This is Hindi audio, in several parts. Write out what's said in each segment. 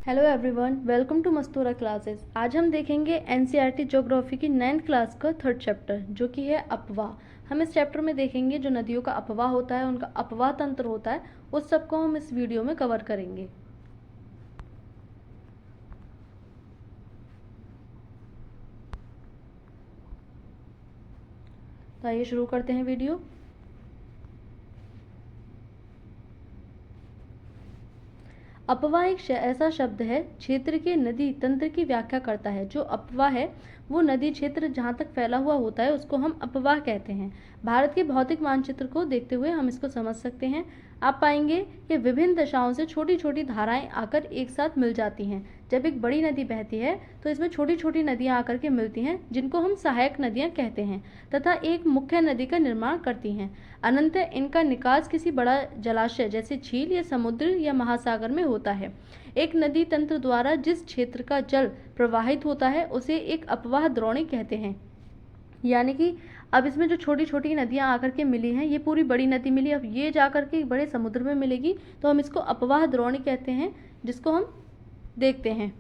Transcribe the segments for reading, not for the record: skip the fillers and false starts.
Hello everyone, welcome to Mastura classes. आज हम देखेंगे एनसीईआरटी ज्योग्राफी की 9th क्लास का 3rd चैप्टर जो कि है अपवाह। हम इस चैप्टर में देखेंगे जो नदियों का अपवाह होता है, उनका अपवाह तंत्र होता है, उस सब को हम इस वीडियो में कवर करेंगे। तो आइए शुरू करते हैं वीडियो। अपवाह एक ऐसा शब्द है क्षेत्र के नदी तंत्र की व्याख्या करता है। जो अपवाह है वो नदी क्षेत्र जहाँ तक फैला हुआ होता है उसको हम अपवाह कहते हैं। भारत के भौतिक मानचित्र को देखते हुए हम इसको समझ सकते हैं। आप पाएंगे कि विभिन्न दिशाओं से छोटी छोटी धाराएं आकर एक साथ मिल जाती हैं। जब एक बड़ी नदी बहती है तो इसमें छोटी छोटी नदियां आकर के मिलती हैं जिनको हम सहायक नदियां कहते हैं तथा एक मुख्य नदी का निर्माण करती हैं। अनंतः इनका निकास किसी बड़ा जलाशय जैसे झील या समुद्र या महासागर में होता है। एक नदी तंत्र द्वारा जिस क्षेत्र का जल प्रवाहित होता है उसे एक अपवाह द्रोणी कहते हैं। यानी कि अब इसमें जो छोटी छोटी नदियां आकर के मिली हैं, ये पूरी बड़ी नदी मिली, अब ये जाकर के बड़े समुद्र में मिलेगी तो हम इसको अपवाह द्रोणी कहते हैं, जिसको हम देखते हैं।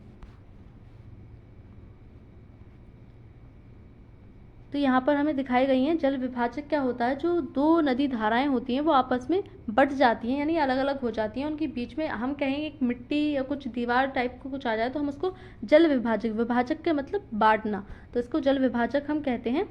तो यहाँ पर हमें दिखाई गई हैं जल विभाजक क्या होता है। जो दो नदी धाराएं होती हैं वो आपस में बट जाती हैं, यानी अलग अलग हो जाती हैं। उनके बीच में हम कहेंगे एक मिट्टी या कुछ दीवार टाइप का कुछ आ जाए तो हम उसको जल विभाजक, विभाजक के मतलब बांटना, तो इसको जल विभाजक हम कहते हैं।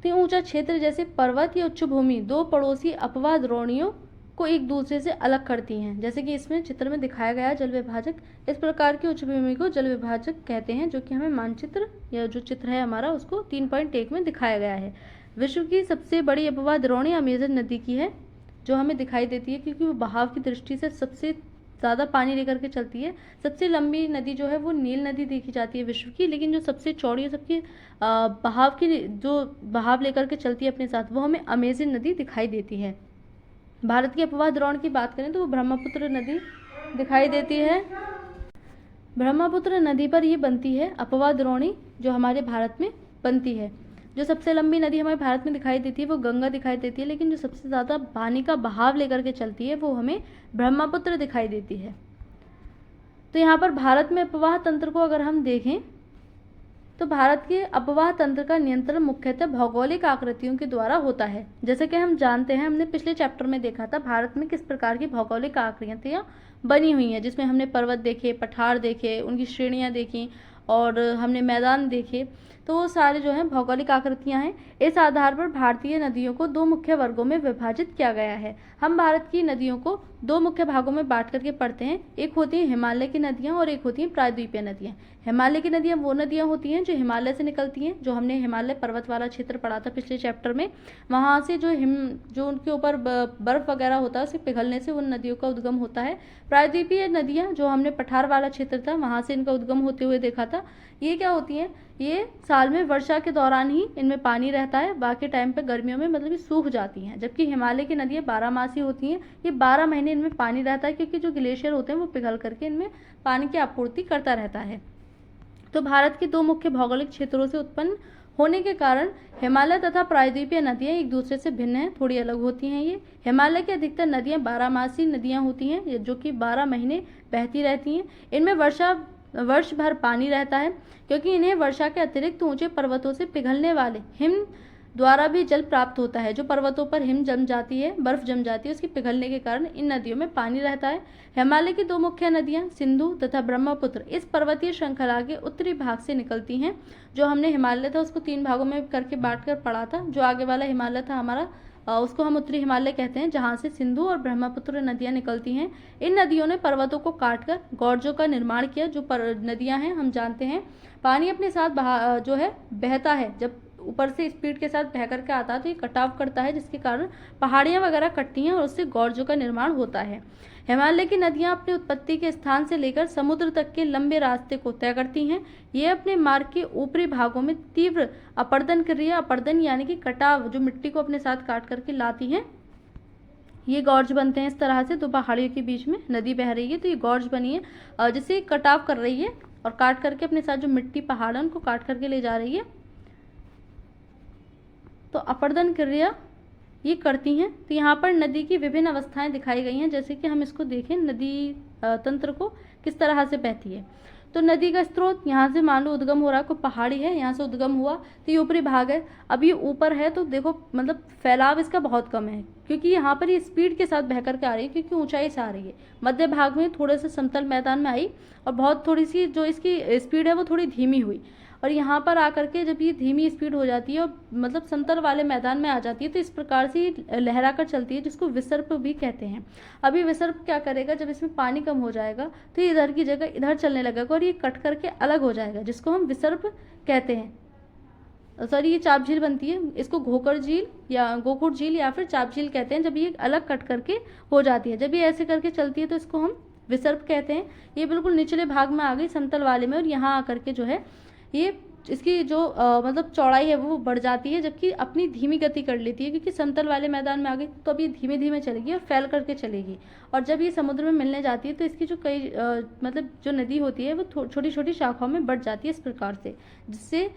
तो ऊंचा क्षेत्र जैसे पर्वत या उच्च भूमि दो पड़ोसी अपवाह द्रोणियों को एक दूसरे से अलग करती हैं। जैसे कि इसमें चित्र में दिखाया गया जल विभाजक, इस प्रकार की उच्च भूमि को जल विभाजक कहते हैं, जो कि हमें मानचित्र या जो चित्र है हमारा उसको 3.1 में दिखाया गया है। विश्व की सबसे बड़ी अपवाह द्रोणी अमेजन नदी की है, जो हमें दिखाई देती है क्योंकि वो बहाव की दृष्टि से सबसे ज़्यादा पानी लेकर के चलती है। सबसे लंबी नदी जो है वो नील नदी देखी जाती है विश्व की, लेकिन जो सबसे चौड़ी है सबकी बहाव की जो बहाव लेकर के चलती है अपने साथ, वो हमें अमेजन नदी दिखाई देती है। भारत की अपवाह द्रोण की बात करें तो वो ब्रह्मपुत्र नदी दिखाई देती है। ब्रह्मपुत्र नदी पर ये बनती है अपवाह द्रोणी, जो हमारे भारत में बनती है। जो सबसे लंबी नदी हमारे भारत में दिखाई देती है वो गंगा दिखाई देती है, लेकिन जो सबसे ज़्यादा पानी का बहाव लेकर के चलती है वो हमें ब्रह्मपुत्र दिखाई देती है। तो यहाँ पर भारत में अपवाह तंत्र को अगर हम देखें तो भारत के अपवाह तंत्र का नियंत्रण मुख्यतः भौगोलिक आकृतियों के द्वारा होता है। जैसे कि हम जानते हैं, हमने पिछले चैप्टर में देखा था भारत में किस प्रकार की भौगोलिक आकृतियाँ बनी हुई हैं, जिसमें हमने पर्वत देखे, पठार देखे, उनकी श्रेणियाँ देखी और हमने मैदान देखे। तो वो सारे जो हैं भौगोलिक आकृतियाँ हैं। इस आधार पर भारतीय नदियों को दो मुख्य वर्गों में विभाजित किया गया है। हम भारत की नदियों को दो मुख्य भागों में बांट करके पढ़ते हैं। एक होती हैं हिमालय की नदियाँ और एक होती हैं प्रायद्वीपीय नदियाँ। हिमालय की नदियाँ वो नदियाँ होती हैं जो हिमालय से निकलती हैं, जो हमने हिमालय पर्वत वाला क्षेत्र पढ़ा था पिछले चैप्टर में। वहाँ से जो उनके ऊपर बर्फ वगैरह होता है उसके पिघलने से उन नदियों का उद्गम होता है। प्रायद्वीपीय नदियाँ जो हमने पठार वाला क्षेत्र था वहाँ से इनका उद्गम होते हुए देखा था। ये क्या होती हैं, ये साल में वर्षा के दौरान ही इनमें पानी रहता है, बाकी टाइम पे गर्मियों में मतलब ये सूख जाती हैं। जबकि हिमालय की नदियाँ 12 मासी होती हैं, ये 12 महीने इनमें पानी रहता है क्योंकि जो ग्लेशियर होते हैं वो पिघल करके इनमें पानी की आपूर्ति करता रहता है। तो भारत के दो मुख्य भौगोलिक क्षेत्रों से उत्पन्न होने के कारण हिमालय तथा प्रायद्वीपीय नदियाँ एक दूसरे से भिन्न हैं, थोड़ी अलग होती हैं। ये हिमालय की अधिकतर नदियाँ 12 मासी नदियाँ होती हैं जो कि 12 महीने बहती रहती हैं। इनमें वर्ष भर पानी रहता है क्योंकि इन्हें वर्षा के अतिरिक्त ऊंचे पर्वतों से पिघलने वाले हिम द्वारा भी जल प्राप्त होता है। जो पर्वतों पर हिम जम जाती है, बर्फ जम जाती है, उसके पिघलने के कारण इन नदियों में पानी रहता है। हिमालय की दो मुख्य नदियां सिंधु तथा ब्रह्मपुत्र इस पर्वतीय श्रृंखला के उत्तरी भाग से निकलती हैं। जो हमने हिमालय था उसको 3 भागों में करके बांट कर पढ़ा था। जो आगे वाला हिमालय था हमारा उसको हम उत्तरी हिमालय कहते हैं, जहाँ से सिंधु और ब्रह्मपुत्र नदियाँ निकलती हैं। इन नदियों ने पर्वतों को काटकर गॉर्जों का निर्माण किया। जो नदियाँ हैं हम जानते हैं पानी अपने साथ जो है बहता है, जब ऊपर से स्पीड के साथ बह करके आता है तो ये कटाव करता है, जिसके कारण पहाड़ियाँ वगैरह कटती हैं और उससे गॉर्जों का निर्माण होता है। हिमालय की नदियाँ अपनी उत्पत्ति के स्थान से लेकर समुद्र तक के लंबे रास्ते को तय करती हैं। ये अपने मार्ग के ऊपरी भागों में तीव्र अपरदन क्रिया, अपरदन यानी कि कटाव, जो मिट्टी को अपने साथ काट करके लाती हैं, ये गॉर्ज बनते हैं। इस तरह से दो पहाड़ियों के बीच में नदी बह रही है तो ये गॉर्ज बनी है, जिसे कटाव कर रही है और काट करके अपने साथ जो मिट्टी पहाड़ है उनको काट करके ले जा रही है। तो अपरदन क्रिया ये करती हैं। तो यहाँ पर नदी की विभिन्न अवस्थाएं दिखाई गई हैं। जैसे कि हम इसको देखें नदी तंत्र को किस तरह से बहती है। तो नदी का स्रोत यहाँ से मान लो उद्गम हो रहा है, कोई पहाड़ी है, यहाँ से उद्गम हुआ तो ये ऊपरी भाग है। अब ये ऊपर है तो देखो मतलब फैलाव इसका बहुत कम है, क्योंकि यहाँ पर ये स्पीड के साथ बह करके आ रही है, क्योंकि ऊंचाई से आ रही है। मध्य भाग में थोड़े से समतल मैदान में आई और बहुत थोड़ी सी जो इसकी स्पीड है वो थोड़ी धीमी हुई, और यहाँ पर आकर के जब ये धीमी स्पीड हो जाती है और मतलब समतल वाले मैदान में आ जाती है तो इस प्रकार से ये लहरा कर चलती है, जिसको विसर्प भी कहते हैं। अभी विसर्प क्या करेगा, जब इसमें पानी कम हो जाएगा तो ये इधर की जगह इधर चलने लगेगा और ये कट करके अलग हो जाएगा, जिसको हम विसर्प कहते हैं। सॉरी, ये चाप झील बनती है, इसको घोकर झील या गोकुड़ झील या फिर चाप झील कहते हैं, जब ये अलग कट करके हो जाती है। जब ये ऐसे करके चलती है तो इसको हम विसर्प कहते हैं। ये बिल्कुल निचले भाग में आ गई समतल वाले में, और यहाँ आकर के जो है ये इसकी जो मतलब चौड़ाई है वो बढ़ जाती है, जबकि अपनी धीमी गति कर लेती है, क्योंकि समतल वाले मैदान में आ गई तो अभी धीमे धीमे चलेगी और फैल करके चलेगी। और जब ये समुद्र में मिलने जाती है तो इसकी जो कई मतलब जो नदी होती है वो छोटी छोटी शाखाओं में बढ़ जाती है इस प्रकार से, जिससे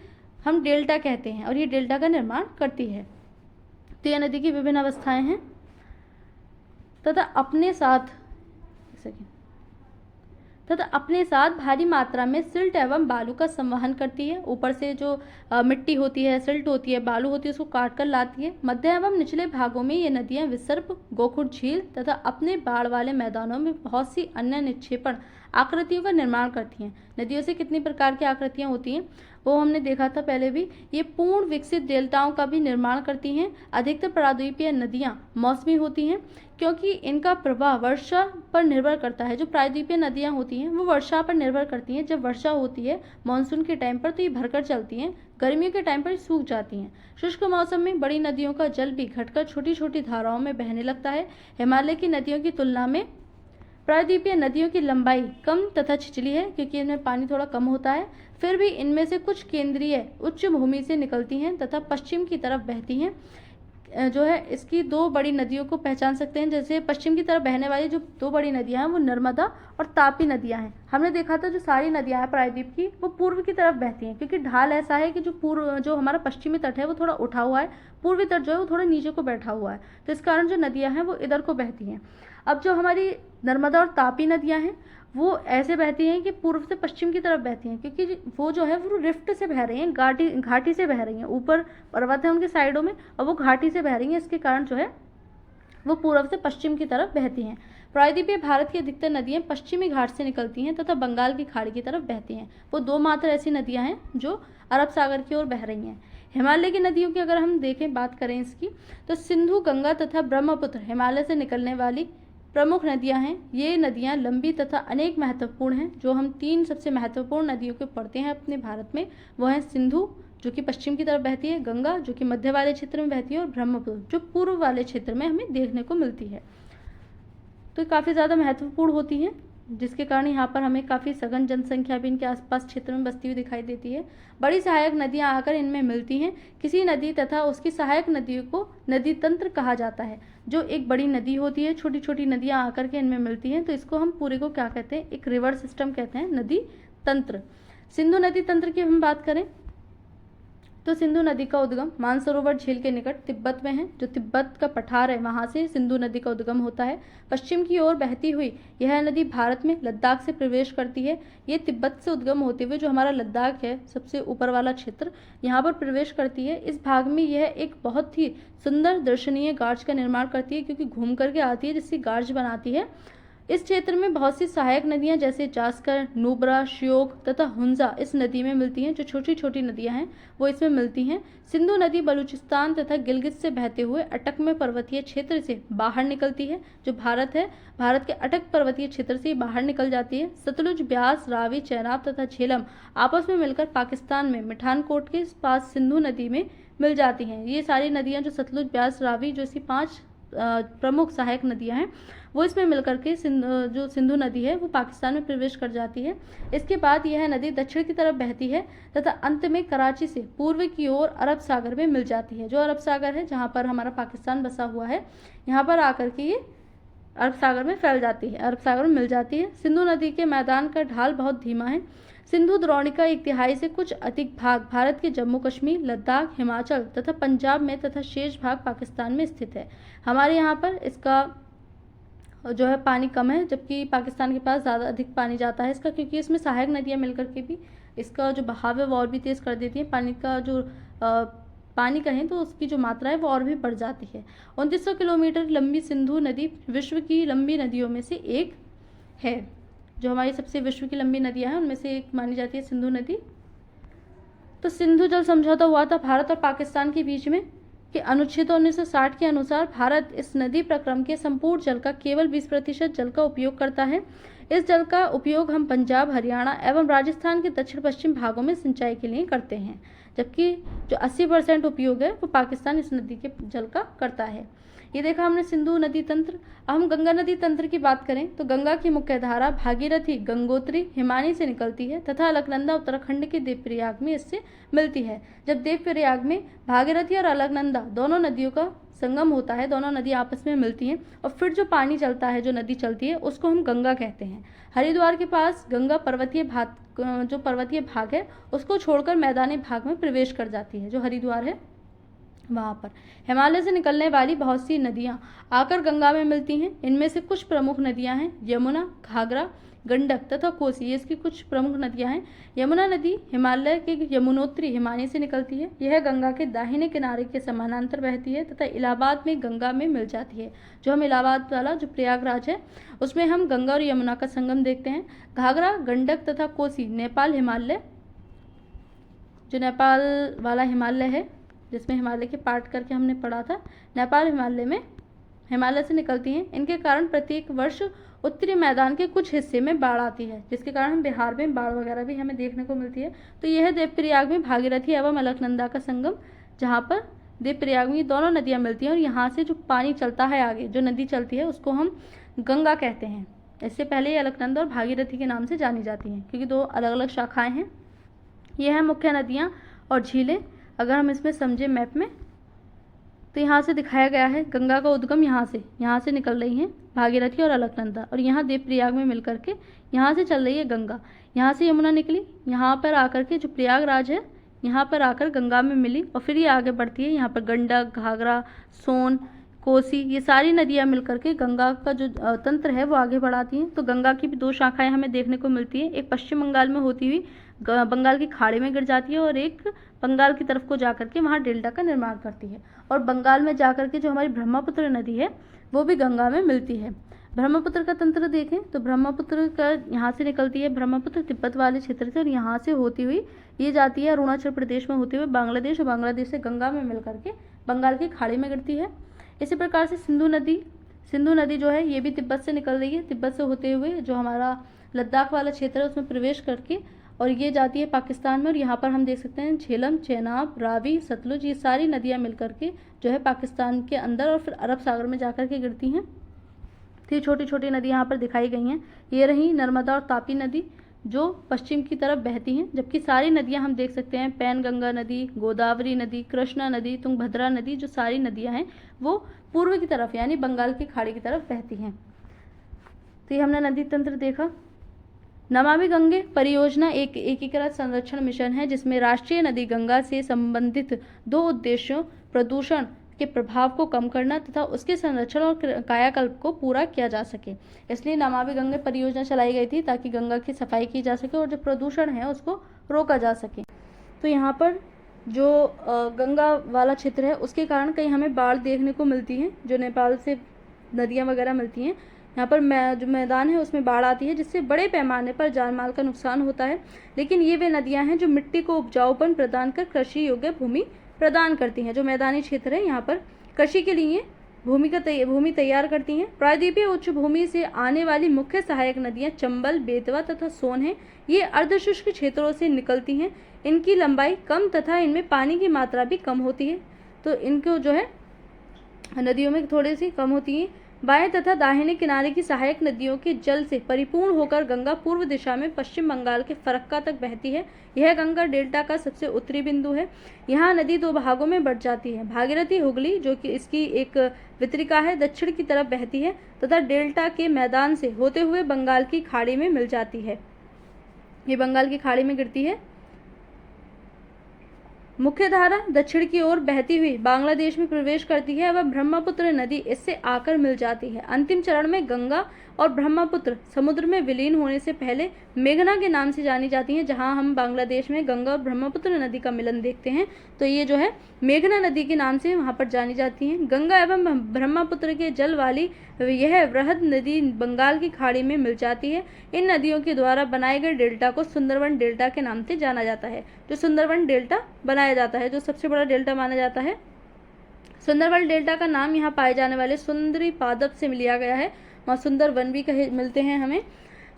हम डेल्टा कहते हैं, और ये डेल्टा का निर्माण करती है। तो यह नदी की विभिन्न अवस्थाएं हैं तथा अपने साथ भारी मात्रा में सिल्ट एवं बालू का संवहन करती है। ऊपर से जो मिट्टी होती है, सिल्ट होती है, बालू होती है, उसको काट कर लाती है। मध्य एवं निचले भागों में ये नदियां विसर्प, गोकुड़ झील तथा अपने बाढ़ वाले मैदानों में बहुत सी अन्य निक्षेपण आकृतियों का निर्माण करती हैं। नदियों से कितनी प्रकार की आकृतियां होती हैं वो हमने देखा था पहले भी। ये पूर्ण विकसित डेल्टाओं का भी निर्माण करती हैं। अधिकतर प्रायद्वीपीय नदियां मौसमी होती हैं, क्योंकि इनका प्रवाह वर्षा पर निर्भर करता है। जो प्रायद्वीपीय नदियां होती हैं वो वर्षा पर निर्भर करती हैं। जब वर्षा होती है मानसून के टाइम पर तो ये भरकर चलती हैं, गर्मियों के टाइम पर सूख जाती हैं। शुष्क मौसम में बड़ी नदियों का जल भी घटकर छोटी छोटी धाराओं में बहने लगता है। हिमालय की नदियों की तुलना में प्रायद्वीपीय नदियों की लंबाई कम तथा छिछली है, क्योंकि इनमें पानी थोड़ा कम होता है। फिर भी इनमें से कुछ केंद्रीय उच्च भूमि से निकलती हैं तथा पश्चिम की तरफ बहती हैं। जो है इसकी दो बड़ी नदियों को पहचान सकते हैं। जैसे पश्चिम की तरफ बहने वाली जो दो बड़ी नदियां हैं वो नर्मदा और तापी नदियां हैं। हमने देखा था जो सारी नदियां हैं प्रायद्वीप की वो पूर्व की तरफ बहती हैं, क्योंकि ढाल ऐसा है कि जो हमारा पश्चिमी तट है वो थोड़ा उठा हुआ है, पूर्वी तट जो है वो थोड़ा नीचे को बैठा हुआ है, तो इस कारण जो नदियां हैं वो इधर को बहती हैं। अब जो हमारी नर्मदा और तापी नदियां हैं वो ऐसे बहती हैं कि पूर्व से पश्चिम की तरफ बहती हैं, क्योंकि वो जो है वो रिफ्ट से बह रही हैं, घाटी से बह रही हैं। ऊपर पर्वत है उनके साइडों में और वो घाटी से बह रही हैं, इसके कारण जो है वो पूर्व से पश्चिम की तरफ बहती हैं। प्रायद्वीपीय भारत की अधिकतर नदियां पश्चिमी घाट से निकलती हैं तथा बंगाल की खाड़ी की तरफ बहती हैं। वो दो मात्र ऐसी नदियां हैं जो अरब सागर की ओर बह रही हैं। हिमालय की नदियों की अगर हम देखें, बात करें इसकी, तो सिंधु, गंगा तथा ब्रह्मपुत्र हिमालय से निकलने वाली प्रमुख नदियां हैं। ये नदियां लंबी तथा अनेक महत्वपूर्ण हैं। जो हम तीन सबसे महत्वपूर्ण नदियों को पढ़ते हैं अपने भारत में वो है सिंधु जो कि पश्चिम की तरफ बहती है, गंगा जो कि मध्य वाले क्षेत्र में बहती है, और ब्रह्मपुत्र जो पूर्व वाले क्षेत्र में हमें देखने को मिलती है। तो काफ़ी ज़्यादा महत्वपूर्ण होती हैं, जिसके कारण यहाँ पर हमें काफ़ी सघन जनसंख्या भी इनके आसपास क्षेत्र में बसती हुई दिखाई देती है। बड़ी सहायक नदियाँ आकर इनमें मिलती हैं। किसी नदी तथा उसकी सहायक नदियों को नदी तंत्र कहा जाता है। जो एक बड़ी नदी होती है, छोटी छोटी नदियाँ आकर के इनमें मिलती हैं, तो इसको हम पूरे को क्या कहते हैं, एक रिवर सिस्टम कहते हैं, नदी तंत्र। सिंधु नदी तंत्र की हम बात करें तो सिंधु नदी का उद्गम मानसरोवर झील के निकट तिब्बत में है। जो तिब्बत का पठार है वहाँ से सिंधु नदी का उद्गम होता है। पश्चिम की ओर बहती हुई यह नदी भारत में लद्दाख से प्रवेश करती है। ये तिब्बत से उद्गम होते हुए जो हमारा लद्दाख है, सबसे ऊपर वाला क्षेत्र, यहाँ पर प्रवेश करती है। इस भाग में यह एक बहुत ही सुंदर दर्शनीय गार्ज का निर्माण करती है, क्योंकि घूम करके आती है जिससे गार्ज बनाती है। इस क्षेत्र में बहुत सी सहायक नदियां जैसे जास्कर, नुब्रा, श्योक तथा हुंजा इस नदी में मिलती हैं। जो छोटी छोटी नदियां हैं वो इसमें मिलती हैं। सिंधु नदी बलूचिस्तान तथा गिलगित से बहते हुए अटक में पर्वतीय क्षेत्र से बाहर निकलती है। जो भारत है, भारत के अटक पर्वतीय क्षेत्र से बाहर निकल जाती है। सतलुज, ब्यास, रावी, चेनाब तथा झेलम आपस में मिलकर पाकिस्तान में मिठानकोट के पास सिंधु नदी में मिल जाती हैं। ये सारी नदियाँ जो सतलुज, ब्यास, रावी जो इसी 5 प्रमुख सहायक नदियां हैं वो इसमें मिलकर के जो सिंधु नदी है वो पाकिस्तान में प्रवेश कर जाती है। इसके बाद यह नदी दक्षिण की तरफ बहती है तथा अंत में कराची से पूर्व की ओर अरब सागर में मिल जाती है। जो अरब सागर है जहाँ पर हमारा पाकिस्तान बसा हुआ है, यहाँ पर आकर के ये अरब सागर में फैल जाती है, अरब सागर में मिल जाती है। सिंधु नदी के मैदान का ढाल बहुत धीमा है। सिंधु द्रोणिका 1/3 से कुछ अधिक भाग भारत के जम्मू कश्मीर, लद्दाख, हिमाचल तथा पंजाब में तथा शेष भाग पाकिस्तान में स्थित है। हमारे यहाँ पर इसका जो है पानी कम है, जबकि पाकिस्तान के पास ज़्यादा अधिक पानी जाता है इसका, क्योंकि इसमें सहायक नदियाँ मिलकर के भी इसका जो बहाव है वो और भी तेज़ कर देती है। पानी का जो पानी कहें तो उसकी जो मात्रा है वो और भी बढ़ जाती है। 2900 किलोमीटर लंबी सिंधु नदी विश्व की लंबी नदियों में से एक है। जो हमारी सबसे विश्व की लंबी नदियाँ हैं उनमें से एक मानी जाती है सिंधु नदी। तो सिंधु जल समझौता हुआ था भारत और पाकिस्तान के बीच में कि अनुच्छेद 1960 के अनुसार भारत इस नदी प्रक्रम के संपूर्ण जल का केवल 20% जल का उपयोग करता है। इस जल का उपयोग हम पंजाब, हरियाणा एवं राजस्थान के दक्षिण पश्चिम भागों में सिंचाई के लिए करते हैं, जबकि जो 80% उपयोग है वो पाकिस्तान इस नदी के जल का करता है। ये देखा हमने सिंधु नदी तंत्र। अब हम गंगा नदी तंत्र की बात करें तो गंगा की मुख्य धारा भागीरथी, गंगोत्री, हिमानी से निकलती है तथा अलकनंदा उत्तराखंड के देवप्रयाग में इससे मिलती है। जब देवप्रयाग में भागीरथी और अलकनंदा दोनों नदियों का संगम होता है, दोनों नदी आपस में मिलती हैं और फिर जो पानी चलता है, जो नदी चलती है, उसको हम गंगा कहते हैं। हरिद्वार के पास गंगा जो पर्वतीय भाग है उसको छोड़कर मैदानी भाग में प्रवेश कर जाती है। जो हरिद्वार है वहाँ पर हिमालय से निकलने वाली बहुत सी नदियाँ आकर गंगा में मिलती हैं। इनमें से कुछ प्रमुख नदियाँ हैं यमुना, घाघरा, गंडक तथा कोसी। ये इसकी कुछ प्रमुख नदियाँ हैं। यमुना नदी हिमालय के यमुनोत्री हिमानी से निकलती है। यह गंगा के दाहिने किनारे के समानांतर बहती है तथा इलाहाबाद में गंगा में मिल जाती है। जो हम इलाहाबाद वाला जो प्रयागराज है उसमें हम गंगा और यमुना का संगम देखते हैं। घाघरा, गंडक तथा कोसी नेपाल हिमालय, जो नेपाल वाला हिमालय है जिसमें हिमालय के पार्ट करके हमने पढ़ा था, नेपाल हिमालय से निकलती हैं। इनके कारण प्रत्येक वर्ष उत्तरी मैदान के कुछ हिस्से में बाढ़ आती है, जिसके कारण हम बिहार में बाढ़ वगैरह भी हमें देखने को मिलती है। तो यह है देवप्रयाग में भागीरथी एवं अलकनंदा का संगम, जहाँ पर देवप्रयाग में ये दोनों नदियाँ मिलती हैं और यहाँ से जो पानी चलता है आगे, जो नदी चलती है उसको हम गंगा कहते हैं। इससे पहले ये अलकनंदा और भागीरथी के नाम से जानी जाती हैं, क्योंकि दो अलग अलग शाखाएँ हैं। ये हैं मुख्य नदियाँ और झीलें। अगर हम इसमें समझे मैप में तो यहाँ से दिखाया गया है गंगा का उद्गम यहाँ से निकल रही हैं भागीरथी और अलकनंदा, और यहाँ देवप्रयाग में मिलकर के यहाँ से चल रही है गंगा। यहाँ से यमुना निकली, यहाँ पर आकर के जो प्रयागराज है यहाँ पर आकर गंगा में मिली और फिर ये आगे बढ़ती है। यहाँ पर गंडक, घाघरा, सोन, कोसी, ये सारी नदियाँ मिलकर के गंगा का जो तंत्र है वो आगे बढ़ाती हैं। तो गंगा की भी दो शाखाएं हमें देखने को मिलती हैं। एक पश्चिम बंगाल में होती हुई बंगाल की खाड़ी में गिर जाती है और एक बंगाल की तरफ को जाकर के वहाँ डेल्टा का निर्माण करती है। और बंगाल में जाकर के जो हमारी ब्रह्मपुत्र नदी है वो भी गंगा में मिलती है। ब्रह्मपुत्र का तंत्र देखें तो ब्रह्मपुत्र का यहाँ से निकलती है ब्रह्मपुत्र तिब्बत वाले क्षेत्र से, और यहाँ से होती हुई ये जाती है अरुणाचल प्रदेश में होते हुए बांग्लादेश, और बांग्लादेश से गंगा में मिल करके बंगाल की खाड़ी में गिरती है। इसी प्रकार से सिंधु नदी जो है ये भी तिब्बत से निकल रही है। तिब्बत से होते हुए जो हमारा लद्दाख वाला क्षेत्र है उसमें प्रवेश करके और ये जाती है पाकिस्तान में। और यहाँ पर हम देख सकते हैं झेलम, चेनाब, रावी, सतलुज, ये सारी नदियाँ मिलकर के जो है पाकिस्तान के अंदर और फिर अरब सागर में जाकर के गिरती हैं। तो ये छोटी छोटी नदी यहाँ पर दिखाई गई हैं। ये रही नर्मदा और तापी नदी जो पश्चिम की तरफ बहती हैं, जबकि सारी नदियाँ हम देख सकते हैं पैनगंगा नदी, गोदावरी नदी, कृष्णा नदी, तुंगभद्रा नदी, जो सारी नदियाँ हैं वो पूर्व की तरफ यानी बंगाल की खाड़ी की तरफ बहती हैं। तो ये हमने नदी तंत्र देखा। नमामि गंगे परियोजना एक एकीकृत संरक्षण मिशन है जिसमें राष्ट्रीय नदी गंगा से संबंधित दो उद्देश्यों प्रदूषण के प्रभाव को कम करना तथा उसके संरक्षण और कायाकल्प को पूरा किया जा सके। इसलिए नमामि गंगे परियोजना चलाई गई थी ताकि गंगा की सफाई की जा सके और जो प्रदूषण है उसको रोका जा सके। तो यहाँ पर जो गंगा वाला क्षेत्र है उसके कारण कहीं हमें बाढ़ देखने को मिलती है, जो नेपाल से नदियाँ वगैरह मिलती हैं। यहाँ पर जो मैदान है उसमें बाढ़ आती है जिससे बड़े पैमाने पर जान माल का नुकसान होता है। लेकिन ये वे नदियाँ हैं जो मिट्टी को उपजाऊपन प्रदान कर कृषि योग्य भूमि प्रदान करती हैं। जो मैदानी क्षेत्र है यहाँ पर कृषि के लिए भूमि तैयार करती हैं। प्रायद्वीपीय उच्च भूमि से आने वाली मुख्य सहायक नदियाँ चंबल, बेतवा तथा सोन हैं। ये अर्धशुष्क क्षेत्रों से निकलती हैं। इनकी लंबाई कम तथा इनमें पानी की मात्रा भी कम होती है, तो इनको जो है नदियों में थोड़ी सी कम होती है। बाएं तथा दाहिने किनारे की सहायक नदियों के जल से परिपूर्ण होकर गंगा पूर्व दिशा में पश्चिम बंगाल के फरक्का तक बहती है। यह गंगा डेल्टा का सबसे उत्तरी बिंदु है। यहाँ नदी दो भागों में बढ़ जाती है। भागीरथी हुगली जो कि इसकी एक वितरिका है दक्षिण की तरफ बहती है तथा डेल्टा के मैदान से होते हुए बंगाल की खाड़ी में मिल जाती है। ये बंगाल की खाड़ी में गिरती है। मुख्य धारा दक्षिण की ओर बहती हुई बांग्लादेश में प्रवेश करती है एवं ब्रह्मपुत्र नदी इससे आकर मिल जाती है। अंतिम चरण में गंगा और ब्रह्मपुत्र समुद्र में विलीन होने से पहले मेघना के नाम से जानी जाती हैं। जहां हम बांग्लादेश में गंगा और ब्रह्मपुत्र नदी का मिलन देखते हैं, तो ये जो है मेघना नदी के नाम से वहां पर जानी जाती हैं। गंगा एवं ब्रह्मपुत्र के जल वाली यह वृहद नदी बंगाल की खाड़ी में मिल जाती है। इन नदियों के द्वारा बनाए गए डेल्टा को सुंदरवन डेल्टा के नाम से जाना जाता है। जो सुंदरवन डेल्टा बनाया जाता है, जो सबसे बड़ा डेल्टा माना जाता है, सुंदरवन डेल्टा का नाम यहाँ पाए जाने वाले सुंदरी पादप से लिया गया है। वहाँ सुंदर वन भी कहे मिलते हैं हमें।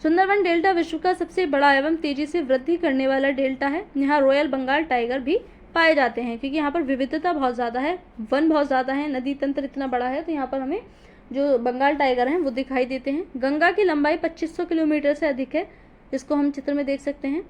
सुंदरवन डेल्टा विश्व का सबसे बड़ा एवं तेजी से वृद्धि करने वाला डेल्टा है। यहाँ रॉयल बंगाल टाइगर भी पाए जाते हैं, क्योंकि यहाँ पर विविधता बहुत ज़्यादा है, वन बहुत ज़्यादा है, नदी तंत्र इतना बड़ा है, तो यहाँ पर हमें जो बंगाल टाइगर हैं वो दिखाई देते हैं। गंगा की लंबाई 2500 किलोमीटर से अधिक है, जिसको हम चित्र में देख सकते हैं।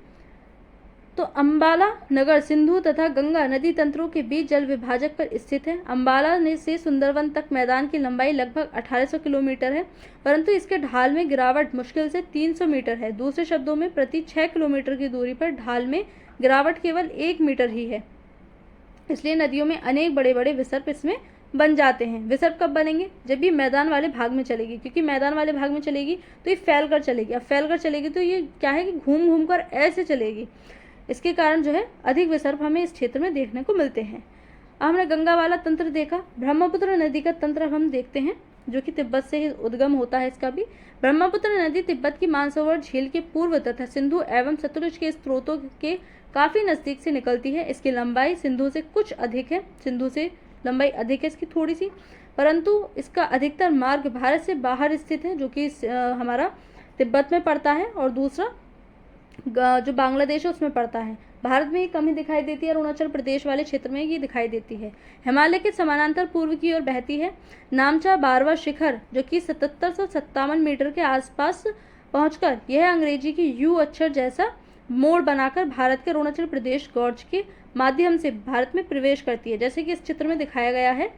तो अंबाला नगर सिंधु तथा गंगा नदी तंत्रों के बीच जल विभाजक पर स्थित है। अंबाला से सुंदरवन तक मैदान की लंबाई लगभग 1800 किलोमीटर है, परंतु इसके ढाल में गिरावट मुश्किल से 300 मीटर है। दूसरे शब्दों में प्रति 6 किलोमीटर की दूरी पर ढाल में गिरावट केवल 1 मीटर ही है। इसलिए नदियों में अनेक बड़े बड़े विसर्प इसमें बन जाते हैं। विसर्प कब बनेंगे? जब ये मैदान वाले भाग में चलेगी, क्योंकि मैदान वाले भाग में चलेगी तो ये फैल कर चलेगी। अब फैल कर चलेगी तो ये क्या है कि घूम घूम कर ऐसे चलेगी। इसके कारण जो है अधिक विसर्प हमें इस क्षेत्र में देखने को मिलते हैं। अब हमने गंगा वाला तंत्र देखा। ब्रह्मपुत्र नदी का तंत्र हम देखते हैं, जो कि तिब्बत से ही उद्गम होता है। इसका भी ब्रह्मपुत्र नदी तिब्बत की मानसरोवर झील के पूर्व तथा सिंधु एवं सतलुज के स्रोतों के काफी नजदीक से निकलती है। इसकी लंबाई सिंधु से कुछ अधिक है, सिंधु से लंबाई अधिक है इसकी थोड़ी सी, परंतु इसका अधिकतर मार्ग भारत से बाहर स्थित है, जो कि हमारा तिब्बत में पड़ता है, और दूसरा जो बांग्लादेश है उसमें पड़ता है। भारत में ये कमी दिखाई देती है, अरुणाचल प्रदेश वाले क्षेत्र में ये दिखाई देती है। हिमालय के समानांतर पूर्व की ओर बहती है। नामचा बारवा शिखर, जो कि 7757 मीटर के आसपास पहुंचकर यह अंग्रेजी की यू अक्षर जैसा मोड़ बनाकर भारत के अरुणाचल प्रदेश गॉर्ज के माध्यम से भारत में प्रवेश करती है। जैसे कि इस चित्र में दिखाया गया है,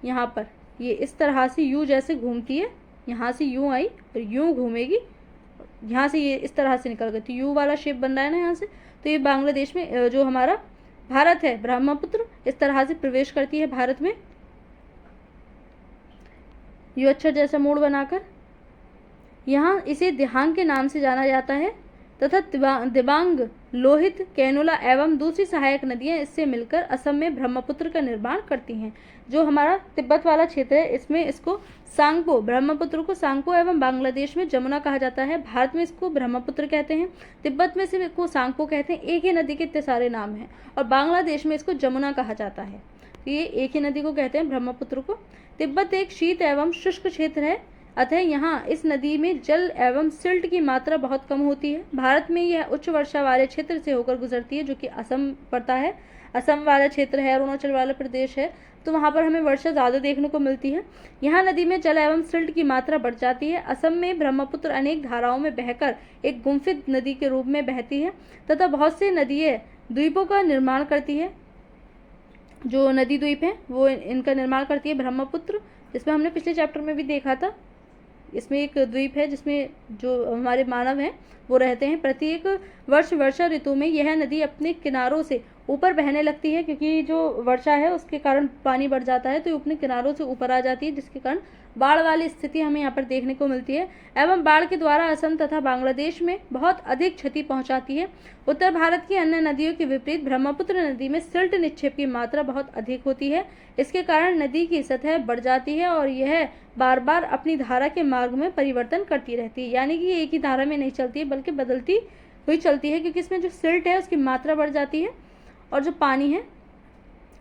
यहाँ पर ये इस तरह से यू जैसे घूमती है, यहाँ से यूं आई और यूं घूमेगी, यहाँ से ये इस तरह से निकल गई, तो यू वाला शेप बन रहा है ना यहाँ से। तो ये बांग्लादेश में जो हमारा भारत है, ब्रह्मपुत्र इस तरह से प्रवेश करती है भारत में, यू अक्षर जैसा मोड़ बनाकर। यहाँ इसे दिहांग के नाम से जाना जाता है तथा दिबांग, लोहित, कैनोला एवं दूसरी सहायक नदियां इससे मिलकर असम में ब्रह्मपुत्र का निर्माण करती हैं। जो हमारा तिब्बत वाला क्षेत्र है, इसमें इसको सांगपो, ब्रह्मपुत्र को सांगपो एवं बांग्लादेश में जमुना कहा जाता है। भारत में इसको ब्रह्मपुत्र कहते हैं, तिब्बत में सिर्फ इसको सांगपो कहते हैं। एक ही नदी के इतने सारे नाम हैं, और बांग्लादेश में इसको जमुना कहा जाता है। तो ये एक ही नदी को कहते हैं, ब्रह्मपुत्र को। तिब्बत एक शीत एवं शुष्क क्षेत्र है, अतः यहाँ इस नदी में जल एवं सिल्ट की मात्रा बहुत कम होती है। भारत में यह उच्च वर्षा वाले क्षेत्र से होकर गुजरती है, जो कि असम पड़ता है। असम वाला क्षेत्र है, अरुणाचल वाला प्रदेश है, तो वहाँ पर हमें वर्षा ज़्यादा देखने को मिलती है। यहाँ नदी में जल एवं सिल्ट की मात्रा बढ़ जाती है। असम में ब्रह्मपुत्र अनेक धाराओं में बहकर एक गुम्फित नदी के रूप में बहती है तथा बहुत से नदियाँ द्वीपों का निर्माण करती है। जो नदी द्वीप है वो इनका निर्माण करती है ब्रह्मपुत्र, जिसमें हमने पिछले चैप्टर में भी देखा था। इसमें एक द्वीप है जिसमें जो हमारे मानव हैं वो रहते हैं। प्रत्येक वर्ष वर्षा ऋतु में यह नदी अपने किनारों से ऊपर बहने लगती है, क्योंकि जो वर्षा है उसके कारण पानी बढ़ जाता है, तो अपने किनारों से ऊपर आ जाती है, जिसके कारण बाढ़ वाली स्थिति हमें यहाँ पर देखने को मिलती है। एवं बाढ़ के द्वारा असम तथा बांग्लादेश में बहुत अधिक क्षति पहुँचाती है। उत्तर भारत की अन्य नदियों के विपरीत ब्रह्मपुत्र नदी में सिल्ट निक्षेप की मात्रा बहुत अधिक होती है। इसके कारण नदी की सतह बढ़ जाती है और यह बार बार अपनी धारा के मार्ग में परिवर्तन करती रहती है, यानी कि एक ही धारा में नहीं चलती है बल्कि बदलती हुई चलती है, क्योंकि इसमें जो सिल्ट है उसकी मात्रा बढ़ जाती है और जो पानी है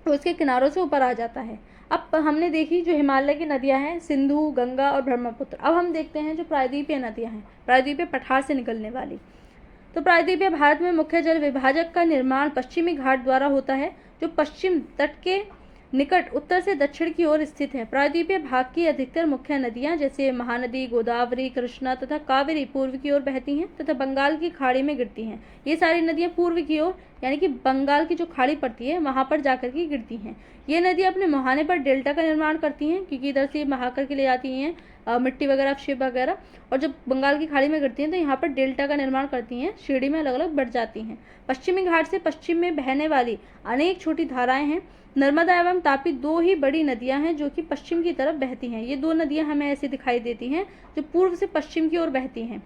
उसके किनारों से ऊपर आ जाता है। अब हमने देखी जो हिमालय की नदियां हैं, सिंधु, गंगा और ब्रह्मपुत्र। अब हम देखते हैं जो प्रायद्वीपीय नदियां हैं, प्रायद्वीपीय पठार से निकलने वाली। तो प्रायद्वीपीय भारत में मुख्य जल विभाजक का निर्माण पश्चिमी घाट द्वारा होता है, जो पश्चिम तट के निकट उत्तर से दक्षिण की ओर स्थित है। प्रायद्वीपीय भाग की अधिकतर मुख्य नदियां जैसे महानदी, गोदावरी, कृष्णा तथा कावेरी पूर्व की ओर बहती हैं तथा बंगाल की खाड़ी में गिरती हैं। ये सारी नदियां पूर्व की ओर यानी कि बंगाल की जो खाड़ी पड़ती है वहां पर जाकर के गिरती हैं। ये नदियां अपने मुहाने पर डेल्टा का निर्माण करती हैं, क्योंकि इधर से बहा करके ले जाती हैं मिट्टी वगैरह, शेप वगैरह, और जब बंगाल की खाड़ी में गिरती हैं तो यहाँ पर डेल्टा का निर्माण करती हैं, श्रेणी में अलग अलग बढ़ जाती हैं। पश्चिमी घाट से पश्चिम में बहने वाली अनेक छोटी धाराएं हैं। नर्मदा एवं तापी दो ही बड़ी नदियां हैं जो कि पश्चिम की तरफ बहती हैं। ये दो नदियां हमें ऐसी दिखाई देती हैं जो पूर्व से पश्चिम की ओर बहती हैं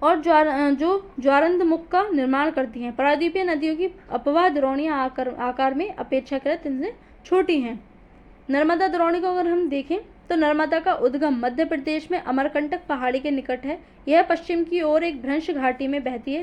और जो ज्वारंधमुख का निर्माण करती हैं। प्रायद्वीपीय नदियों की अपवाह द्रोणियां आकार में अपेक्षाकृत इनसे छोटी हैं। नर्मदा द्रोणी को अगर हम देखें तो नर्मदा का उद्गम मध्य प्रदेश में अमरकंटक पहाड़ी के निकट है। यह पश्चिम की ओर एक भ्रंश घाटी में बहती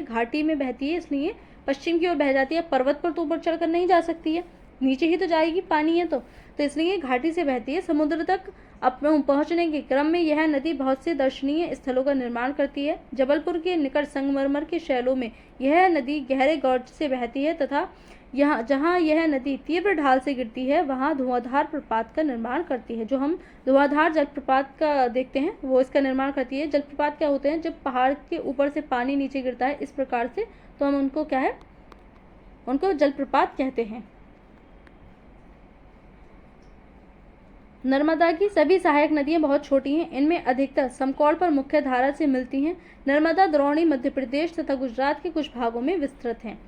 है, इसलिए पश्चिम की ओर बह जाती है। पर्वत पर तो ऊपर चढ़कर नहीं जा सकती है, नीचे ही तो जाएगी, पानी है तो इसलिए घाटी से बहती है। समुद्र तक पहुंचने के क्रम में यह नदी बहुत से दर्शनीय स्थलों का निर्माण करती है। जबलपुर के निकट संगमरमर के शैलों में यह नदी गहरे गौर्ज से बहती है तथा जहाँ यह नदी तीव्र ढाल से गिरती है वहाँ धुआंधार प्रपात का निर्माण करती है। जो हम धुआंधार जलप्रपात का देखते हैं वो इसका निर्माण करती है। जलप्रपात क्या होते हैं? जब पहाड़ के ऊपर से पानी नीचे गिरता है इस प्रकार से, तो हम उनको क्या है, उनको जलप्रपात कहते हैं। नर्मदा की सभी सहायक नदियां बहुत छोटी हैं। इनमें अधिकतर समकोण पर मुख्य धारा से मिलती हैं। नर्मदा द्रोणी मध्य प्रदेश तथा गुजरात के कुछ भागों में विस्तृत हैं।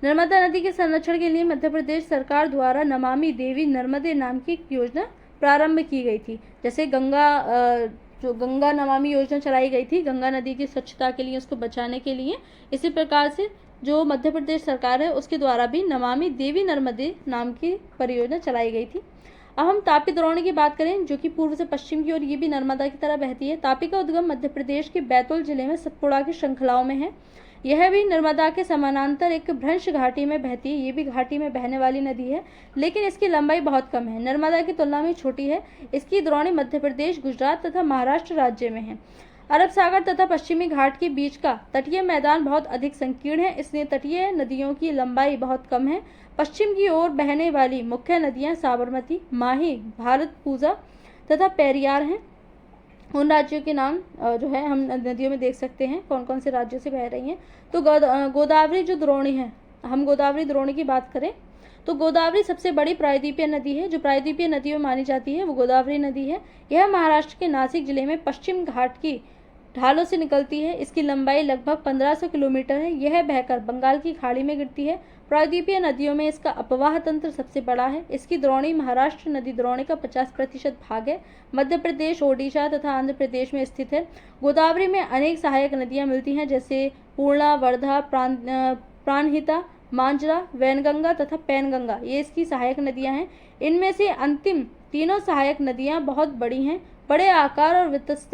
नर्मदा नदी के संरक्षण के लिए मध्य प्रदेश सरकार द्वारा नमामि देवी नर्मदे नाम की योजना प्रारंभ की गई थी। जैसे जो गंगा नमामि योजना चलाई गई थी गंगा नदी की स्वच्छता के लिए, उसको बचाने के लिए, इसी प्रकार से जो मध्य प्रदेश सरकार है उसके द्वारा भी नमामि देवी नर्मदे नाम की परियोजना चलाई गई थी। अब हम तापी द्रोणी की बात करें जो कि पूर्व से पश्चिम की ओर ये भी नर्मदा की तरह बहती है। तापी का उद्गम मध्य प्रदेश के बैतूल जिले में सतपुड़ा की श्रृंखलाओं में है। यह भी नर्मदा के समानांतर एक भ्रंश घाटी में बहती है। ये भी घाटी में बहने वाली नदी है, लेकिन इसकी लंबाई बहुत कम है, नर्मदा की तुलना में छोटी है। इसकी द्रोणी मध्य प्रदेश, गुजरात तथा महाराष्ट्र राज्य में है। अरब सागर तथा पश्चिमी घाट के बीच का तटीय मैदान बहुत अधिक संकीर्ण है, इसलिए तटीय नदियों की लंबाई बहुत कम है। पश्चिम की ओर बहने वाली मुख्य नदियां साबरमती, माही, भारत पूजा तथा पेरियार हैं। उन राज्यों के नाम जो है हम नदियों में देख सकते हैं कौन कौन से राज्यों से बह रही हैं। तो गोदावरी जो द्रोणी है, हम गोदावरी द्रोणी की बात करें तो गोदावरी सबसे बड़ी प्रायद्वीपीय नदी है। जो प्रायद्वीपीय नदियों में मानी जाती है वो गोदावरी नदी है। यह महाराष्ट्र के नासिक जिले में पश्चिम घाट की ढालों से निकलती है। इसकी लंबाई लगभग 1500 किलोमीटर है। यह बहकर बंगाल की खाड़ी में गिरती है। प्रायद्वीपीय नदियों में इसका अपवाह तंत्र सबसे बड़ा है। इसकी द्रोणी महाराष्ट्र नदी द्रोणी का 50% भाग है। मध्य प्रदेश, ओडिशा तथा आंध्र प्रदेश में स्थित है। गोदावरी में अनेक सहायक नदियां मिलती हैं जैसे पूर्णा, वर्धा, प्राणहिता, मांजरा, वैनगंगा तथा पैनगंगा, ये इसकी सहायक नदियां हैं। इनमें से अंतिम तीनों सहायक नदियां बहुत बड़ी हैं। बड़े आकार और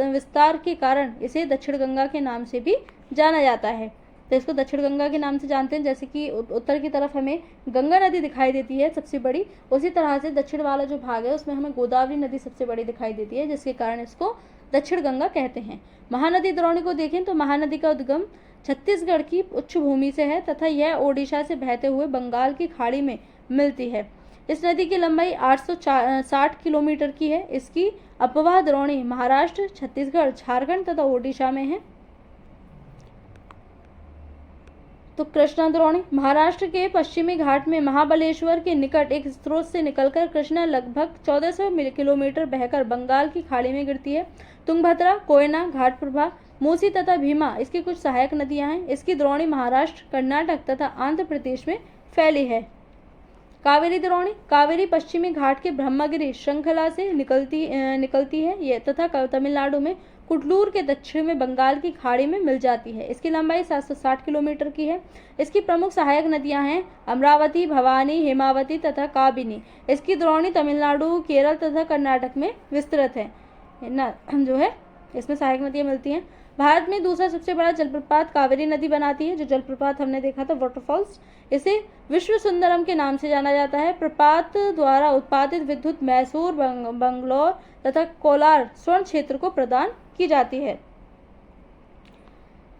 विस्तार के कारण इसे दक्षिण गंगा के नाम से भी जाना जाता है। तो इसको दक्षिण गंगा के नाम से जानते हैं। जैसे कि उत्तर की तरफ हमें गंगा नदी दिखाई देती है सबसे बड़ी, उसी तरह से दक्षिण वाला जो भाग है उसमें हमें गोदावरी नदी सबसे बड़ी दिखाई देती है, जिसके कारण इसको दक्षिण गंगा कहते हैं। महानदी द्रोणी को देखें तो महानदी का उद्गम छत्तीसगढ़ की उच्च भूमि से है तथा यह ओडिशा से बहते हुए बंगाल की खाड़ी में मिलती है। इस नदी की लंबाई 860 किलोमीटर की है। इसकी अपवाह द्रोणी महाराष्ट्र, छत्तीसगढ़, झारखंड तथा ओडिशा में है। तो कृष्णा द्रोणी महाराष्ट्र के पश्चिमी घाट में महाबलेश्वर के निकट एक स्रोत से निकलकर कृष्णा लगभग 1400 किलोमीटर बहकर बंगाल की खाड़ी में गिरती है। तुंगभद्रा, कोयना, घाटप्रभा, मूसी तथा भीमा इसकी कुछ सहायक नदियां हैं। इसकी द्रोणी महाराष्ट्र, कर्नाटक तथा आंध्र प्रदेश में फैली है। कावेरी द्रोणी कावेरी पश्चिमी घाट के ब्रह्मगिरी श्रृंखला से निकलती है ये तथा तमिलनाडु में कुटलूर के दक्षिण में बंगाल की खाड़ी में मिल जाती है। इसकी लंबाई 760 किलोमीटर की है। इसकी प्रमुख सहायक नदियां हैं अमरावती, भवानी, हेमावती तथा काबिनी। इसकी द्रोणी तमिलनाडु, केरल तथा कर्नाटक में विस्तृत है जो है इसमें सहायक नदियां मिलती हैं। भारत में दूसरा सबसे बड़ा जलप्रपात कावेरी नदी बनाती है। जो जलप्रपात हमने देखा था वाटरफॉल्स, इसे विश्व सुंदरम के नाम से जाना जाता है। प्रपात द्वारा उत्पादित विद्युत मैसूर, बंगलौर तथा कोलार स्वर्ण क्षेत्र को प्रदान की जाती है।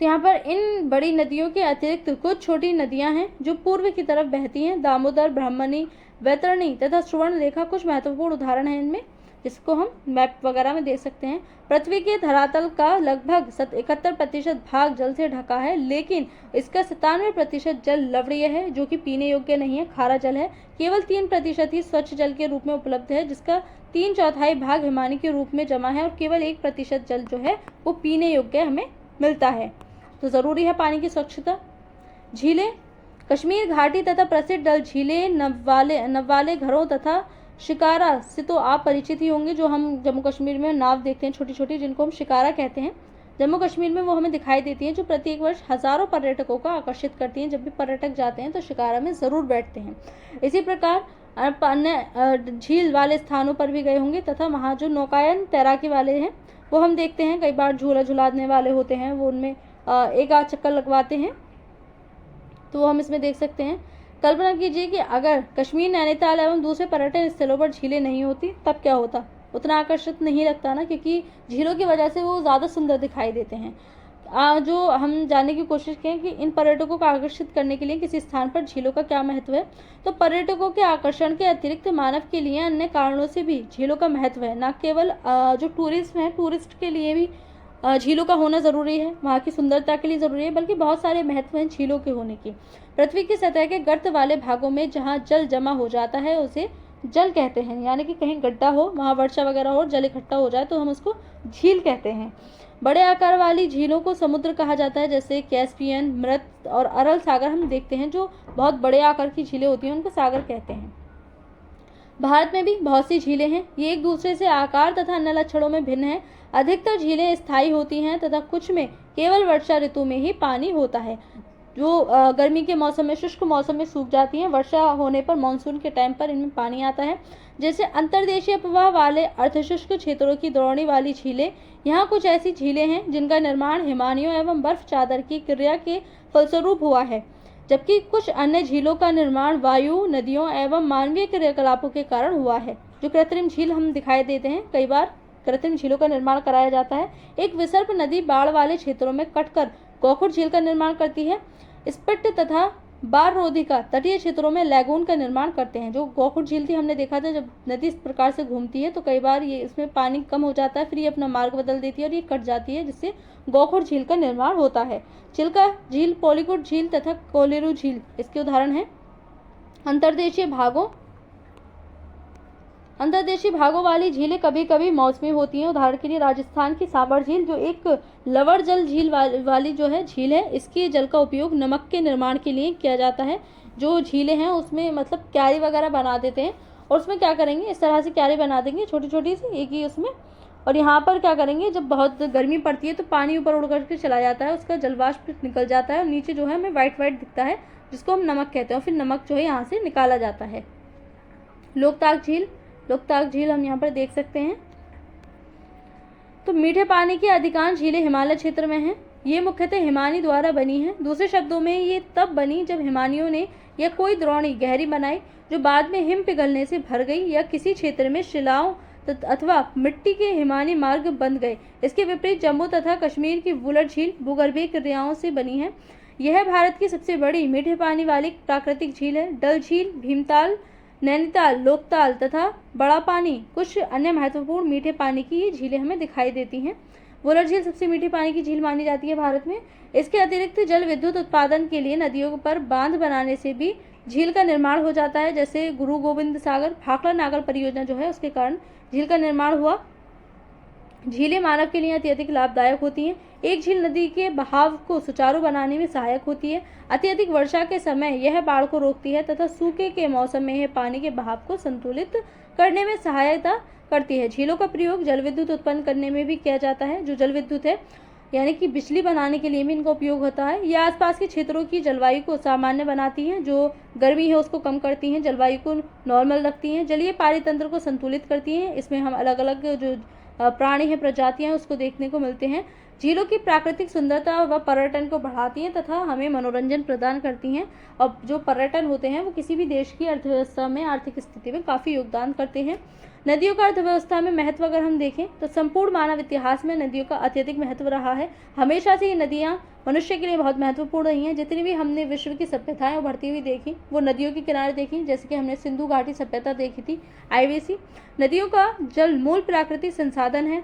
तो यहाँ पर इन बड़ी नदियों के अतिरिक्त कुछ छोटी नदियां हैं जो पूर्व की तरफ बहती हैं। दामोदर, ब्राह्मणी, वैतरणी तथा सुवर्ण रेखा कुछ महत्वपूर्ण उदाहरण हैं इनमें। जिसको हम मैप वगैरह में देख सकते हैं। पृथ्वी के धरातल का लगभग 71% भाग जल से ढका है, लेकिन इसका 97% जल लवणीय है, जो कि पीने योग्य नहीं है, खारा जल है। केवल 3% ही स्वच्छ जल के रूप में उपलब्ध है, जिसका 3/4 भाग हिमानी के रूप में जमा है, और केवल 1% जल जो है वो पीने योग्य हमें मिलता है। तो ज़रूरी है पानी की स्वच्छता। झीलें, कश्मीर घाटी तथा प्रसिद्ध डल झीलें, नव्वाले घरों तथा शिकारा से तो आप परिचित ही होंगे, जो हम जम्मू कश्मीर में नाव देखते हैं छोटी छोटी, जिनको हम शिकारा कहते हैं। जम्मू कश्मीर में वो हमें दिखाई देती हैं, जो प्रत्येक वर्ष हजारों पर्यटकों को आकर्षित करती हैं। जब भी पर्यटक जाते हैं तो शिकारा में ज़रूर बैठते हैं। इसी प्रकार अन्य झील वाले स्थानों पर भी गए होंगे, तथा वहाँ जो नौकायन तैराकी वाले हैं वो हम देखते हैं, कई बार झूला झुलाने वाले होते हैं, वो उनमें एक आध चक्कर लगवाते हैं, तो वो हम इसमें देख सकते हैं। कल्पना कीजिए कि अगर कश्मीर, नैनीताल एवं दूसरे पर्यटन स्थलों पर झीलें नहीं होती तब क्या होता। उतना आकर्षित नहीं लगता ना, क्योंकि झीलों की वजह से वो ज़्यादा सुंदर दिखाई देते हैं। जो हम जानने की कोशिश करें कि इन पर्यटकों को आकर्षित करने के लिए किसी स्थान पर झीलों का क्या महत्व है, तो पर्यटकों के आकर्षण के अतिरिक्त मानव के लिए अन्य कारणों से भी झीलों का महत्व है। न केवल जो टूरिस्ट हैं, टूरिस्ट के लिए भी झीलों का होना ज़रूरी है, वहाँ की सुंदरता के लिए ज़रूरी है, बल्कि बहुत सारे महत्व हैं झीलों के होने की। पृथ्वी की सतह के गर्त वाले भागों में जहाँ जल जमा हो जाता है उसे जल कहते हैं, यानी कि कहीं गड्ढा हो, वहाँ वर्षा वगैरह हो, जल इकट्ठा हो जाए तो हम उसको झील कहते हैं। बड़े आकार वाली झीलों को समुद्र कहा जाता है, जैसे कैस्पियन, मृत और अरल सागर हम देखते हैं, जो बहुत बड़े आकार की झीलें होती हैं उनको सागर कहते हैं। भारत में भी बहुत सी झीलें हैं, ये एक दूसरे से आकार तथा अन्य लक्षणों में भिन्न हैं। अधिकतर झीलें स्थायी होती हैं तथा कुछ में केवल वर्षा ऋतु में ही पानी होता है, जो गर्मी के मौसम में, शुष्क मौसम में सूख जाती हैं। वर्षा होने पर मानसून के टाइम पर इनमें पानी आता है। जैसे अंतर्देशीय प्रवाह वाले अर्धशुष्क क्षेत्रों की द्रोणी वाली झीलें, यहाँ कुछ ऐसी झीलें हैं जिनका निर्माण हिमानियों एवं बर्फ चादर की क्रिया के फलस्वरूप हुआ है, जबकि कुछ अन्य झीलों का निर्माण वायु, नदियों एवं मानवीय क्रियाकलापों के कारण हुआ है। जो कृत्रिम झील हम दिखाई देते हैं, कई बार कृत्रिम झीलों का निर्माण कराया जाता है। एक विसर्प नदी बाढ़ वाले क्षेत्रों में कटकर गोखुर झील का निर्माण करती है। स्पिट तथा बाररोधिका तटीय क्षेत्रों में लैगून का निर्माण करते हैं। जो गोखुर झील थी, हमने देखा था, जब नदी इस प्रकार से घूमती है तो कई बार ये इसमें पानी कम हो जाता है, फिर ये अपना मार्ग बदल देती है और ये कट जाती है, जिससे गोखुर झील का निर्माण होता है। चिल्का झील, पोलिकुट झील तथा कोलेरू झील इसके उदाहरण हैं। अंतर्देशीय भागों वाली झीलें कभी कभी मौसमी होती हैं। उदाहरण के लिए राजस्थान की सांबर झील, जो एक लवण जल झील वाली जो है झील है, इसके जल का उपयोग नमक के निर्माण के लिए किया जाता है। जो झीलें हैं उसमें मतलब क्यारी वगैरह बना देते हैं, और उसमें क्या करेंगे, इस तरह से क्यारी बना देंगे छोटी छोटी सी एक ही उसमें, और यहाँ पर क्या करेंगे, जब बहुत गर्मी पड़ती है तो पानी ऊपर उड़ करके चला जाता है, उसका जलवाष्प निकल जाता है और नीचे जो है हमें वाइट वाइट दिखता है, जिसको हम नमक कहते हैं, और फिर नमक जो है यहाँ से निकाला जाता है। लोकताक झील हम यहाँ पर देख सकते हैं। तो मीठे पानी की अधिकांश झीलें हिमालय क्षेत्र में हैं। ये मुख्यतः हिमानी द्वारा बनी हैं। दूसरे शब्दों में ये तब बनी जब हिमानियों ने या कोई द्रोणी गहरी बनाई, जो बाद में हिम पिघलने से भर गई, या किसी क्षेत्र में शिलाओं अथवा मिट्टी के हिमानी मार्ग बंद गए। इसके विपरीत जम्मू तथा कश्मीर की वुलर झील भूगर्भीय क्रियाओं से बनी है। यह भारत की सबसे बड़ी मीठे पानी वाली प्राकृतिक झील है। डल झील, भीमताल, नैनीताल, लोकताल तथा बड़ा पानी कुछ अन्य महत्वपूर्ण मीठे पानी की ये झीलें हमें दिखाई देती हैं। वुलर झील सबसे मीठी पानी की झील मानी जाती है भारत में। इसके अतिरिक्त जल विद्युत उत्पादन के लिए नदियों पर बांध बनाने से भी झील का निर्माण हो जाता है, जैसे गुरु गोविंद सागर भाखड़ा नागल परियोजना जो है, उसके कारण झील का निर्माण हुआ। झीलें मानव के लिए अत्यधिक लाभदायक होती हैं। एक झील नदी के बहाव को सुचारू बनाने में सहायक होती है। अत्यधिक वर्षा के समय यह बाढ़ को रोकती है तथा सूखे के मौसम में यह पानी के बहाव को संतुलित करने में सहायता करती है। झीलों का प्रयोग जल विद्युत उत्पन्न करने में भी किया जाता है। जो जल विद्युत है, यानी कि बिजली बनाने के लिए भी इनका उपयोग होता है। यह आसपास के क्षेत्रों की जलवायु को सामान्य बनाती हैं, जो गर्मी है उसको कम करती हैं, जलवायु को नॉर्मल रखती हैं, जलीय पारितंत्र को संतुलित करती हैं। इसमें हम अलग अलग जो प्राणी हैं, प्रजातियां हैं, उसको देखने को मिलते हैं। झीलों की प्राकृतिक सुंदरता व पर्यटन को बढ़ाती हैं तथा हमें मनोरंजन प्रदान करती हैं। और जो पर्यटन होते हैं वो किसी भी देश की अर्थव्यवस्था में, आर्थिक स्थिति में काफ़ी योगदान करते हैं। नदियों का अर्थव्यवस्था में महत्व अगर हम देखें तो संपूर्ण मानव इतिहास में नदियों का अत्यधिक महत्व रहा है। हमेशा से ये नदियाँ मनुष्य के लिए बहुत महत्वपूर्ण रही हैं। जितनी भी हमने विश्व की सभ्यताएं उभरती हुई देखी वो नदियों के किनारे देखी, जैसे कि हमने सिंधु घाटी सभ्यता देखी थी, आईवीसी। नदियों का जल मूल प्राकृतिक संसाधन है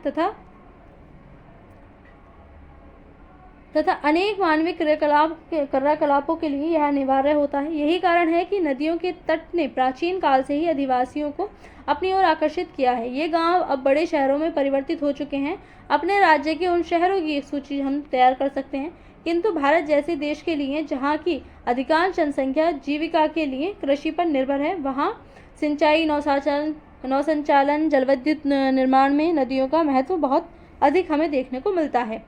तथा अनेक मानवीय क्रियाकलापों के लिए यह अनिवार्य होता है। यही कारण है कि नदियों के तट ने प्राचीन काल से ही अधिवासियों को अपनी ओर आकर्षित किया है। ये गांव अब बड़े शहरों में परिवर्तित हो चुके हैं। अपने राज्य के उन शहरों की एक सूची हम तैयार कर सकते हैं, किंतु भारत जैसे देश के लिए जहाँ की अधिकांश जनसंख्या जीविका के लिए कृषि पर निर्भर है, वहाँ सिंचाई, नौसंचालन, जलविद्युत निर्माण में नदियों का महत्व बहुत अधिक हमें देखने को मिलता है।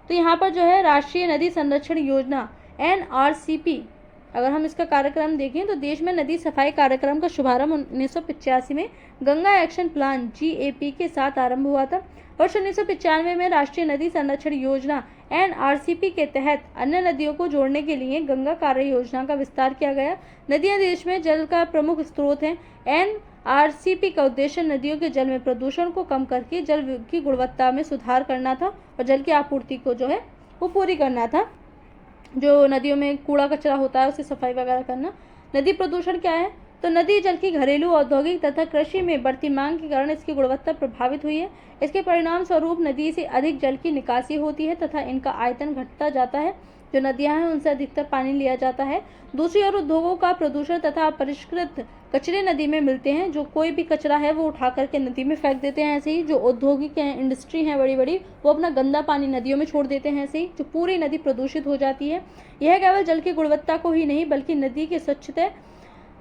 तो यहाँ पर जो है राष्ट्रीय नदी संरक्षण योजना NRCP, अगर हम इसका कार्यक्रम देखें तो देश में नदी सफाई कार्यक्रम का शुभारंभ 1985 में गंगा एक्शन प्लान GAP के साथ आरंभ हुआ था। वर्ष 1995 में राष्ट्रीय नदी संरक्षण योजना NRCP के तहत अन्य नदियों को जोड़ने के लिए गंगा कार्य योजना का विस्तार किया गया। नदियां देश में जल का प्रमुख स्रोत हैं। NRCP का उद्देश्य नदियों के जल में प्रदूषण को कम करके जल की गुणवत्ता में सुधार करना था और जल की आपूर्ति को जो है वो पूरी करना था। जो नदियों में कूड़ा कचरा होता है उसकी सफाई वगैरह करना। नदी प्रदूषण क्या है? तो नदी जल की घरेलू, औद्योगिक तथा कृषि में बढ़ती मांग के कारण इसकी गुणवत्ता प्रभावित हुई है। इसके परिणाम स्वरूप नदी से अधिक जल की निकासी होती है तथा इनका आयतन घटता जाता है। जो नदियां हैं उनसे अधिकतर पानी लिया जाता है। दूसरी ओर उद्योगों का प्रदूषण तथा अपरिष्कृत कचरे नदी में मिलते हैं। जो कोई भी कचरा है वो उठा करके नदी में फेंक देते हैं। ऐसे ही जो औद्योगिक इंडस्ट्री हैं बड़ी बड़ी, वो अपना गंदा पानी नदियों में छोड़ देते हैं। ऐसे ही जो पूरी नदी प्रदूषित हो जाती है। यह केवल जल की गुणवत्ता को ही नहीं बल्कि नदी के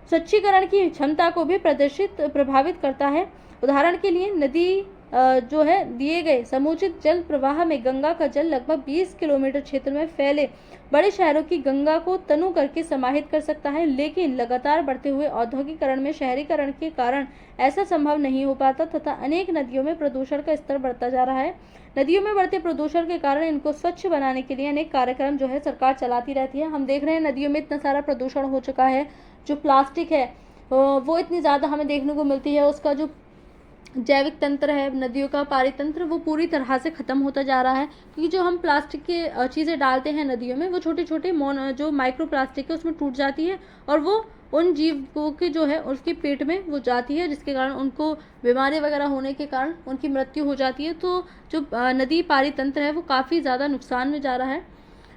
स्वच्छीकरण की क्षमता को भी प्रभावित करता है। उदाहरण के लिए नदी जो है दिए गए समुचित जल प्रवाह में गंगा का जल लगभग 20 किलोमीटर क्षेत्र में फैले बड़े शहरों की गंगा को तनु करके समाहित कर सकता है, लेकिन लगातार बढ़ते हुए औद्योगिकरण में शहरीकरण के कारण ऐसा संभव नहीं हो पाता तथा अनेक नदियों में प्रदूषण का स्तर बढ़ता जा रहा है। नदियों में बढ़ते प्रदूषण के कारण इनको स्वच्छ बनाने के लिए अनेक कार्यक्रम जो है सरकार चलाती रहती है। हम देख रहे हैं नदियों में इतना सारा प्रदूषण हो चुका है। जो प्लास्टिक है वो इतनी ज़्यादा हमें देखने को मिलती है। उसका जो जैविक तंत्र है, नदियों का पारितंत्र, वो पूरी तरह से ख़त्म होता जा रहा है। क्योंकि जो हम प्लास्टिक के चीज़ें डालते हैं नदियों में, वो छोटे छोटे जो माइक्रो प्लास्टिक है उसमें टूट जाती है और वो उन जीवों के जो है उसके पेट में वो जाती है, जिसके कारण उनको बीमारी वगैरह होने के कारण उनकी मृत्यु हो जाती है। तो जो नदी पारितंत्र है वो काफ़ी ज़्यादा नुकसान में जा रहा है।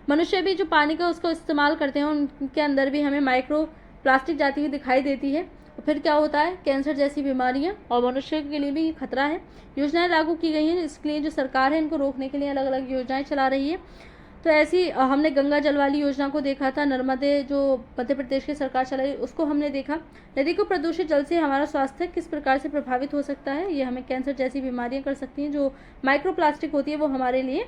मनुष्य भी जो पानी का उसको इस्तेमाल करते हैं उनके अंदर भी हमें माइक्रो प्लास्टिक जाती हुई दिखाई देती है। फिर क्या होता है? कैंसर जैसी बीमारियां और मनुष्य के लिए भी खतरा है। योजनाएं लागू की गई हैं, इसके लिए जो सरकार है इनको रोकने के लिए अलग अलग योजनाएं चला रही है। तो ऐसी हमने गंगा जल वाली योजना को देखा था। नर्मदे जो मध्य प्रदेश की सरकार चलाई उसको हमने देखा। नदी को प्रदूषित जल से हमारा स्वास्थ्य किस प्रकार से प्रभावित हो सकता है, ये हमें कैंसर जैसी बीमारियाँ कर सकती हैं। जो माइक्रो प्लास्टिक होती है वो हमारे लिए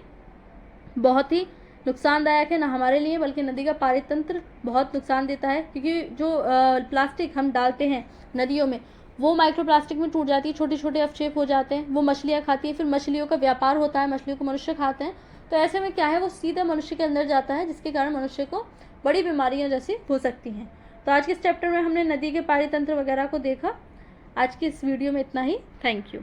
बहुत ही नुकसानदायक है, ना हमारे लिए बल्कि नदी का पारितंत्र बहुत नुकसान देता है। क्योंकि जो प्लास्टिक हम डालते हैं नदियों में वो माइक्रो प्लास्टिक में टूट जाती है, छोटे छोटे अवशेष हो जाते हैं, वो मछलियाँ खाती है, फिर मछलियों का व्यापार होता है, मछलियों को मनुष्य खाते हैं। तो ऐसे में क्या है, वो सीधा मनुष्य के अंदर जाता है, जिसके कारण मनुष्य को बड़ी बीमारियाँ जैसी हो सकती हैं। तो आज के इस चैप्टर में हमने नदी के पारितंत्र वगैरह को देखा। आज की इस वीडियो में इतना ही। Thank you.